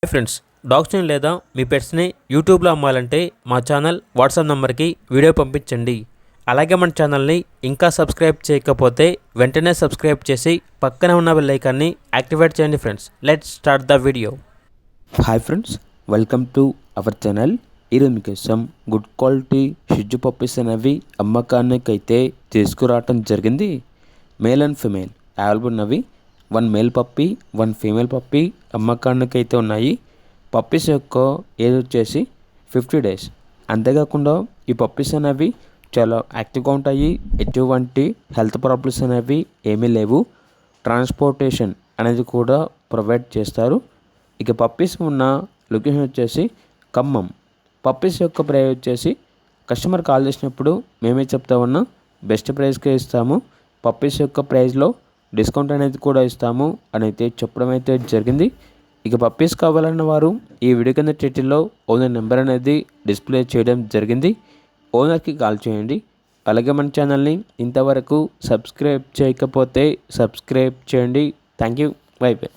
Hi friends, డాగ్స్ని లేదా మీ పెట్స్ని యూట్యూబ్లో అమ్మాలంటే మా ఛానల్ వాట్సాప్ నెంబర్కి వీడియో పంపించండి. అలాగే మన ఛానల్ని ఇంకా సబ్స్క్రైబ్ చేయకపోతే వెంటనే సబ్స్క్రైబ్ చేసి పక్కనే ఉన్న బెల్ ఐకాన్ని యాక్టివేట్ చేయండి. Friends, let's start the video. Hi friends, welcome to our channel. ఈరోజు మీకోసం గుడ్ క్వాలిటీ షిజ్జు పప్పీస్ అనేవి అమ్మకానికి అయితే తీసుకురావటం జరిగింది. మేల్ అండ్ ఫిమేల్ అవైలబుల్ ఉన్నవి. 1 మేల్ పప్పీ 1 ఫీమేల్ పప్పీ అమ్మకానికి అయితే ఉన్నాయి. పప్పీస్ యొక్క ఏజ్ వచ్చేసి 50 డేస్. అంతేకాకుండా ఈ పప్పీస్ అనేవి చాలా యాక్టివ్గా ఉంటాయి. ఎటువంటి హెల్త్ ప్రాబ్లమ్స్ అనేవి ఏమీ లేవు. ట్రాన్స్పోర్టేషన్ అనేది కూడా ప్రొవైడ్ చేస్తారు. ఇక పప్పీస్ ఉన్న లొకేషన్ వచ్చేసి ఖమ్మం. పప్పీస్ యొక్క ప్రైస్ వచ్చేసి కస్టమర్ కాల్ చేసినప్పుడు మేమే చెప్తా ఉన్నాం, బెస్ట్ ప్రైస్కే ఇస్తాము. పప్పీస్ యొక్క ప్రైస్లో డిస్కౌంట్ అనేది కూడా ఇస్తాము అని అయితే చెప్పడం అయితే జరిగింది. ఇక పప్పీస్ కావాలన్న వారు ఈ వీడియో కింద టైటిల్లో ఓనర్ నెంబర్ అనేది డిస్ప్లే చేయడం జరిగింది. ఓనర్కి కాల్ చేయండి. అలాగే మన ఛానల్ని ఇంతవరకు సబ్స్క్రైబ్ చేయకపోతే సబ్స్క్రైబ్ చేయండి. Thank you. By by.